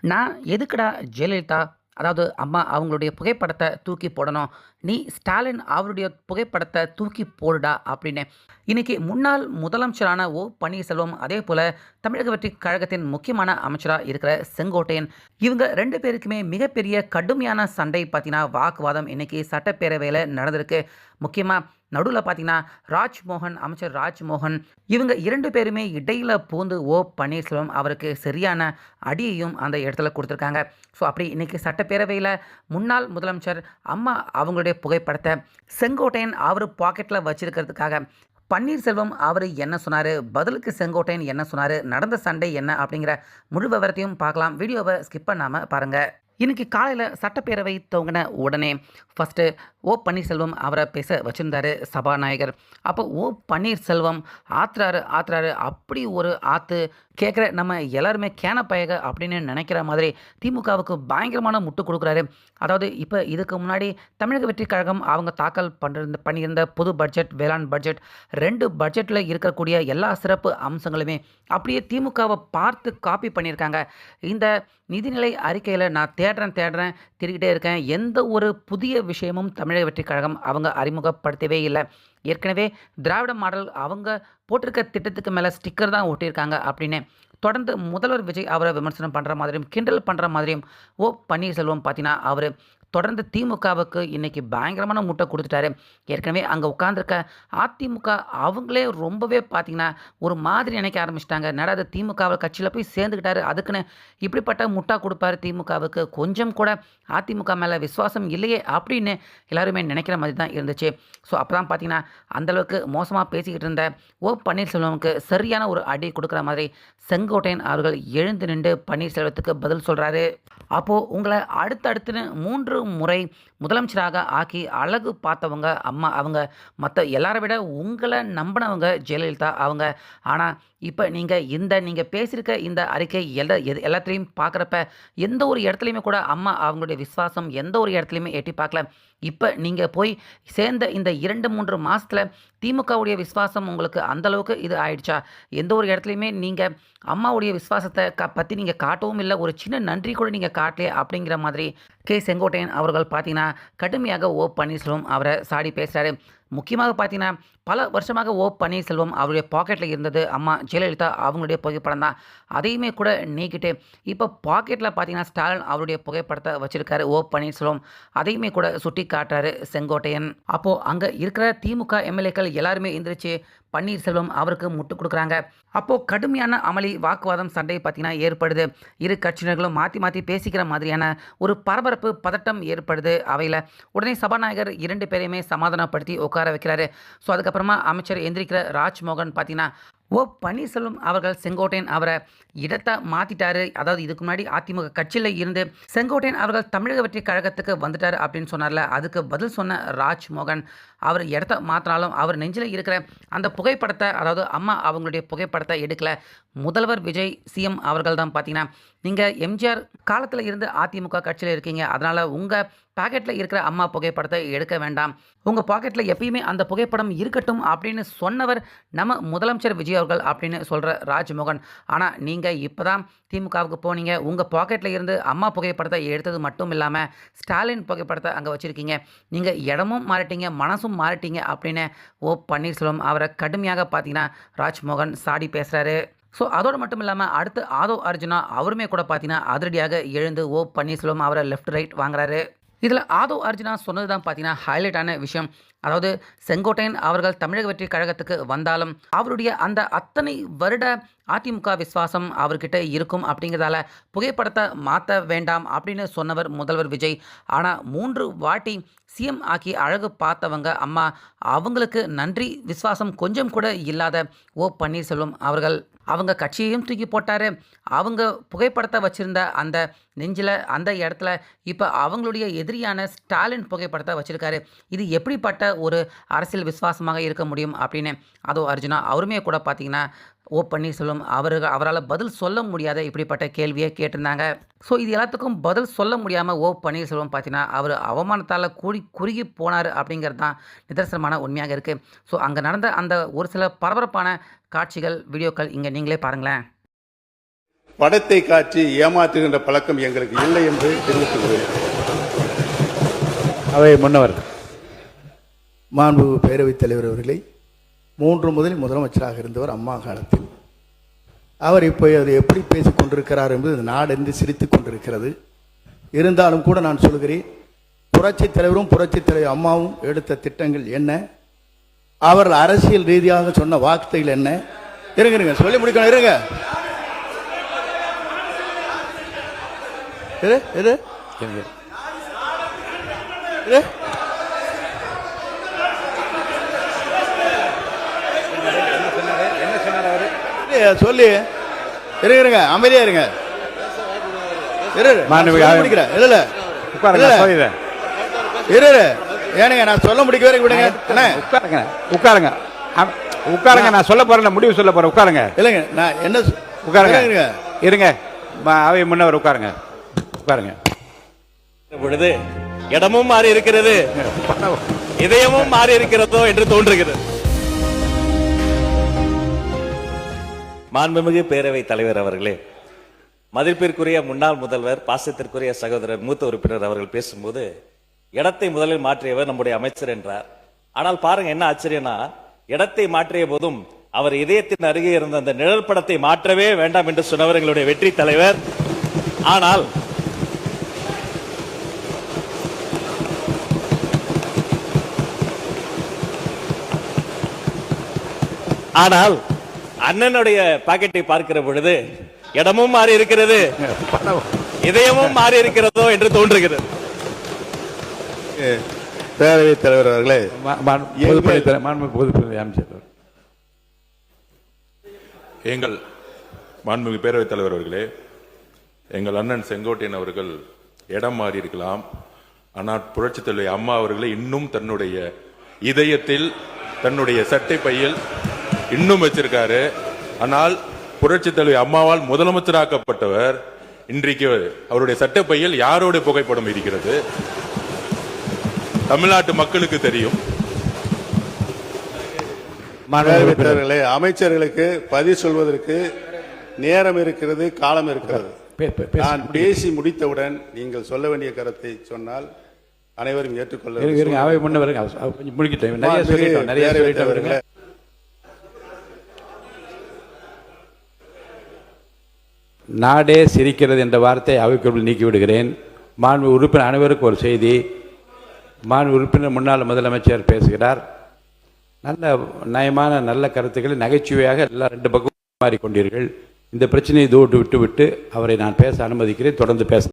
நான் எதுக்குடா ஜெயலலிதா, அதாவது அம்மா அவங்களுடைய புகைப்படத்த தூக்கி போடணும். நீ ஸ்டாலின் அவருடைய புகைப்படத்த தூக்கி போடுடா அப்படின்னு. இன்னைக்கு முன்னாள் முதலமைச்சரான பன்னீர்செல்வம், அதேபோல தமிழக வெற்றிக் கழகத்தின் முக்கியமான அமைச்சரா இருக்கிற செங்கோட்டையன், இவங்க 2 பேருக்குமே மிகப்பெரிய கடுமையான சண்டை பார்த்தீங்கன்னா, வாக்குவாதம் இன்னைக்கு சட்டப்பேரவையில நடந்திருக்கு. முக்கியமா நடுவுல பார்த்தீங்கன்னா, அமைச்சர் ராஜ்மோகன் இவங்க 2 பேருமே இடையில பூந்து பன்னீர்செல்வம் அவருக்கு சரியான அடியையும் அந்த இடத்துல குடுத்துருக்காங்க. ஸோ, அப்படி இன்னைக்கு சட்டப்பேரவையில முன்னாள் முதலமைச்சர் அம்மா அவங்களுடைய புகைப்படத்த செங்கோட்டையன் அவரு பாக்கெட்ல வச்சிருக்கிறதுக்காக, பன்னீர்செல்வம் அவரு என்ன சொன்னாரு? பதிலுக்கு செங்கோட்டையன் என்ன சொன்னாரு? நடந்த சண்டை என்ன? அப்படிங்கிற முழு விவரத்தையும் பார்க்கலாம். வீடியோவ ஸ்கிப் பண்ணாம பாருங்க. இன்னைக்கு காலையில சட்டப்பேரவை துவங்கின உடனே ஃபர்ஸ்ட்டு பன்னீர்செல்வம் அவரை பேச வச்சிருந்தாரு சபாநாயகர். அப்போ பன்னீர்செல்வம் ஆத்துறாரு. அப்படி ஒரு ஆத்து, கேட்குற நம்ம எல்லாருமே கேனப்பயக அப்படின்னு நினைக்கிற மாதிரி திமுகவுக்கு பயங்கரமான முட்டு கொடுக்குறாரு. அதாவது இப்போ இதுக்கு முன்னாடி தமிழக வெற்றிக் கழகம் அவங்க தாக்கல் பண்ணியிருந்த புது பட்ஜெட், வேளாண் பட்ஜெட், 2 பட்ஜெட்டில் இருக்கக்கூடிய எல்லா சிறப்பு அம்சங்களுமே அப்படியே திமுகவை பார்த்து காப்பி பண்ணியிருக்காங்க. இந்த நிதிநிலை அறிக்கையில் நான் தேடுறேன் தேடிக்கிட்டே இருக்கேன். எந்த ஒரு புதிய விஷயமும் தமிழக வெற்றிக் கழகம் அவங்க அறிமுகப்படுத்தவே இல்லை. ஏற்கனவே திராவிட மாடல் அவங்க போட்டிருக்க திட்டத்துக்கு மேலே ஸ்டிக்கர் தான் ஒட்டியிருக்காங்க அப்படின்னு தொடர்ந்து முதல்வர் விஜய் அவரை விமர்சனம் பண்ணுற மாதிரியும் கிண்டல் பண்ணுற மாதிரியும் பன்னீர்செல்வம் பார்த்தீங்கன்னா அவர் தொடர்ந்து திமுகவுக்கு இன்னைக்கு பயங்கரமான முட்டை கொடுத்துட்டாரு. ஏற்கனவே அங்கே உட்காந்துருக்க அதிமுக அவங்களே ரொம்பவே பார்த்தீங்கன்னா ஒரு மாதிரி நினைக்க ஆரம்பிச்சிட்டாங்க. நடாது திமுகவை கட்சியில் போய் சேர்ந்துக்கிட்டாரு, அதுக்குன்னு இப்படிப்பட்ட முட்டா கொடுப்பாரு திமுகவுக்கு, கொஞ்சம் கூட அதிமுக மேலே விசுவாசம் இல்லையே அப்படின்னு எல்லாருமே நினைக்கிற மாதிரி தான் இருந்துச்சு. ஸோ அப்போ தான் பார்த்தீங்கன்னா அந்தளவுக்கு மோசமாக பேசிக்கிட்டு இருந்த பன்னீர்செல்வமுக்கு சரியான ஒரு அடி கொடுக்குற மாதிரி செங்கோட்டையன் அவர்கள் எழுந்து நின்று பன்னீர்செல்வத்துக்கு பதில் சொல்கிறாரு. அப்போது உங்களை அடுத்தடுத்துன்னு 3 முறை முதலமைச்சராக ஆக்கி அழகு பார்த்தவங்க அம்மா அவங்க, மற்ற எல்லாரை விட உங்களை நம்பினவங்க ஜெயலலிதா அவங்க. ஆனால் இப்போ நீங்கள் பேசியிருக்க இந்த அறிக்கை எல்லாத்துலேயும் பார்க்குறப்ப எந்த ஒரு இடத்துலையுமே கூட அம்மா அவங்களுடைய விசுவாசம் எந்த ஒரு இடத்துலையுமே எட்டி பார்க்கல. இப்போ நீங்கள் போய் சேர்ந்த இந்த 2-3 மாதத்தில் திமுகவுடைய விசுவாசம் உங்களுக்கு அந்தளவுக்கு இது ஆயிடுச்சா? எந்த ஒரு இடத்துலையுமே நீங்கள் அம்மாவுடைய விசுவாசத்தை பற்றி நீங்கள் காட்டவும் இல்லை, ஒரு சின்ன நன்றி கூட நீங்கள் காட்டலையே அப்படிங்கிற மாதிரி செங்கோட்டையன் அவர்கள் பார்த்தீங்கன்னா கடுமையாக பன்னீர்செல்வம் அவரை சாடி பேசுகிறாரு. முக்கியமாக பார்த்தீங்கன்னா பல வருஷமாக பன்னீர்செல்வம் அவருடைய பாக்கெட்டில் இருந்தது அம்மா ஜெயலலிதா அவங்களுடைய புகைப்படம் தான். அதையுமே கூட நீக்கிட்டு இப்போ பாக்கெட்டில் பார்த்தீங்கன்னா ஸ்டாலின் அவருடைய புகைப்படத்தை வச்சிருக்காரு பன்னீர்செல்வம். அதையுமே கூட சுட்டி காட்டுறாரு செங்கோட்டையன். அப்போது அங்கே இருக்கிற திமுக எம்எல்ஏக்கள் எல்லாருமே எந்திரிச்சு பன்னீர்செல்வம் அவருக்கு முட்டு கொடுக்குறாங்க. அப்போது கடுமையான அமளி, வாக்குவாதம், சண்டை பார்த்தீங்கன்னா ஏற்படுது. இரு கட்சியினர்களும் மாற்றி பேசிக்கிற மாதிரியான ஒரு பரபரப்பு, பதட்டம் ஏற்படுது அவையில். உடனே சபாநாயகர் 2 பேரையுமே சமாதானப்படுத்தி உட்கார வைக்கிறாரு. ஸோ அதுக்கப்புறமா அமைச்சர் எந்திரிக்கிற ராஜ்மோகன் பார்த்தீங்கன்னா பன்னீர்செல்வம் அவர்கள் செங்கோட்டையன் அவரை இடத்தை மாற்றிட்டாரு. அதாவது இதுக்கு முன்னாடி அதிமுக கட்சியில் இருந்து செங்கோட்டையன் அவர்கள் தமிழக வெற்றிக் கழகத்துக்கு வந்துட்டார் அப்படின்னு சொன்னார்ல, அதுக்கு பதில் சொன்ன ராஜ்மோகன் அவர் இடத்த மாற்றினாலும் அவர் நெஞ்சில் இருக்கிற அந்த புகைப்படத்தை, அதாவது அம்மா அவங்களுடைய புகைப்படத்தை எடுக்கல. முதல்வர் விஜய் சிஎம் அவர்கள் தான் பார்த்தீங்கன்னா நீங்கள் எம்ஜிஆர் காலத்தில் இருந்து அதிமுக கட்சியில் இருக்கீங்க, அதனால் உங்கள் பாக்கெட்டில் இருக்கிற அம்மா புகைப்படத்தை எடுக்க வேண்டாம், உங்கள் பாக்கெட்டில் எப்பயுமே அந்த புகைப்படம் இருக்கட்டும் அப்படின்னு சொன்னவர் நம்ம முதலமைச்சர் விஜய் அவர்கள் அப்படின்னு சொல்கிற ராஜ்மோகன். ஆனால் நீங்கள் இப்போ தான் திமுகவுக்கு போனீங்க, உங்கள் பாக்கெட்டில் இருந்து அம்மா புகைப்படத்தை எடுத்தது மட்டும் இல்லாமல் ஸ்டாலின் புகைப்படத்தை அங்கே வச்சுருக்கீங்க, நீங்கள் இடமும் மாறிட்டீங்க, மனசும் மாறிட்டீங்க அப்படின்னு பன்னீர்செல்வம் அவரை கடுமையாக பார்த்தீங்கன்னா ராஜ்மோகன் சாடி பேசுகிறாரு. ஸோ அதோடு மட்டும் இல்லாமல் அடுத்து ஆதவ் அர்ஜுனா அவருமே கூட பார்த்தீங்கன்னா அதிரடியாக எழுந்து பன்னீர்செல்வம் அவரை லெஃப்ட் ரைட் வாங்குறாரு. இதில் ஆதவ் அர்ஜுனா சொன்னது தான் பார்த்தீங்கன்னா ஹைலைட்டான விஷயம். அதாவது செங்கோட்டையன் அவர்கள் தமிழக வெற்றிக் கழகத்துக்கு வந்தாலும் அவருடைய அந்த அத்தனை வருட அதிமுக விசுவாசம் அவர்கிட்ட இருக்கும் அப்படிங்கிறதால புகைப்படத்தை மாற்ற வேண்டாம் அப்படின்னு சொன்னவர் முதல்வர் விஜய். ஆனால் 3 வாட்டி சிஎம் ஆக்கி அழகு பார்த்தவங்க அம்மா, அவங்களுக்கு நன்றி விசுவாசம் கொஞ்சம் கூட இல்லாத பன்னீர்செல்வம் அவர்கள் அவங்க கட்சியையும் தூக்கி போட்டார். அவங்க புகைப்படத்தை வச்சுருந்த அந்த நெஞ்சில் அந்த இடத்துல இப்போ அவங்களுடைய எதிரியான ஸ்டாலின் புகைப்படத்தை வச்சுருக்காரு. இது எப்படிப்பட்ட ஒரு அரசியல் விசுவாசமாக இருக்க முடியும் அப்படின்னு அதோ அர்ஜுனா அவருமே கூட பார்த்தீங்கன்னா பன்னீர்செல்வம் அவரால் பதில் சொல்ல முடியாத இப்படிப்பட்ட கேள்வியை கேட்டிருந்தாங்க. ஸோ இது எல்லாத்துக்கும் பதில் சொல்ல முடியாமல் பன்னீர்செல்வம் பார்த்தீங்கன்னா அவர் அவமானத்தால் குறுகி போனார் அப்படிங்கிறது தான் நிதர்சனமான உண்மையாக இருக்குது. ஸோ அங்கே நடந்த அந்த ஒரு சில பரபரப்பான காட்சிகள், வீடியோக்கள் இங்கே நீங்களே பாருங்களேன். படத்தை காட்டி ஏமாற்றுகின்ற பழக்கம் எங்களுக்கு இல்லை என்று தெரிவித்துக் கொள்கிறேன். அவை முன்னவர். மாண்பு பேரவைத் தலைவர் அவர்களை 3 முதலில் முதலமைச்சராக இருந்தவர் அம்மா காலத்தில். அவர் இப்போ அதை எப்படி பேசிக் கொண்டிருக்கிறார் என்பது இந்த நாடென்று சிரித்துக் கொண்டிருக்கிறது. இருந்தாலும் கூட நான் சொல்கிறேன், புரட்சித் தலைவரும் புரட்சித் தலைவர் அம்மாவும் எடுத்த திட்டங்கள் என்ன, அவர்கள் அரசியல் ரீதியாக சொன்ன வார்த்தைகள் என்ன? இருங்க சொல்லி முடிக்கணும். இருங்க சொல்லி இருங்க, அமைதியா இருங்க. ஏனுங்க நான் சொல்ல முடிக்க வரைக்கும் விடுங்க. உட்காருங்க உட்காருங்க, நான் சொல்ல போறேன், முடிவு சொல்ல போறேன். உட்காருங்க. இல்லைங்க நான் என்ன உட்காருங்க. இருங்க, அவை முன்னவர் உட்காருங்க. உட்காருங்க. பொழுது இடமும் மாறி இருக்கிறது, இதயமும் மாறி இருக்கிறதோ என்று தோன்றுகிறது. மாண்புமிகு பேரவை தலைவர் அவர்களே, மதிப்பிற்குரிய முன்னாள் முதல்வர், பாசத்திற்குரிய சகோதரர் மூத்த உறுப்பினர் அவர்கள் பேசும்போது இடத்தை முதலில் மாற்றியவர் நம்முடைய அமைச்சர் என்றார். ஆனால் பாருங்க என்ன ஆச்சரியம்னா, இடத்தை மாற்றிய போதும் அவர் இதயத்தின் அருகே இருந்த அந்த நிழல் படத்தை மாற்றவே வேண்டாம் என்று சொன்னவர் எங்களுடைய வெற்றி தலைவர். ஆனால் அண்ணனுடைய பாக்கெட்டை பார்க்கிற பொழுது இடமும் மாறி இருக்கிறது, இதயமும் மாறி இருக்கிறதோ என்று தோன்றுகிறது. பேரவைத் தலைவர் அவர்களே, எங்கள் மாண்புமிகு பேரவைத் தலைவர் அவர்களே, எங்கள் அண்ணன் செங்கோட்டையன் அவர்கள் இடம் மாறி இருக்கலாம், ஆனால் புரட்சித் தலைவர் அம்மா அவர்களை இன்னும் தன்னுடைய இதயத்தில், தன்னுடைய சட்டை பையில் இன்னும் வச்சிருக்காரு. ஆனால் புரட்சித் தலைவர் அம்மாவால் முதலமைச்சராக்கப்பட்டவர் இன்றைக்கு அவருடைய சட்டை பையில் யாரோட புகைப்படம் இருக்கிறது தமிழ்நாட்டு மக்களுக்கு தெரியும். அமைச்சர்களுக்கு பதில் சொல்வதற்கு நேரம் இருக்கிறது, காலம் இருக்கிறது. நான் பேசி முடித்தவுடன் நீங்கள் சொல்ல வேண்டிய கருத்தை சொன்னால் அனைவரும் ஏற்றுக்கொள்ள. அவை முன்னவர் நாடே சிரிக்கிறது என்ற வார்த்தை அவைக்குள் நீக்கி விடுகிறேன். மாண்பு உறுப்பினர் அனைவருக்கும் ஒரு செய்தி. மாண்பு உறுப்பினர் முன்னாள் முதலமைச்சர் பேசுகிறார். நல்ல நயமான நல்ல கருத்துக்களை நகைச்சுவையாக எல்லாம் 2 பக்கம் மாறிக்கொண்டீர்கள். இந்த பிரச்சனையை விட்டு அவரை நான் பேச அனுமதிக்கிறேன். தொடர்ந்து பேச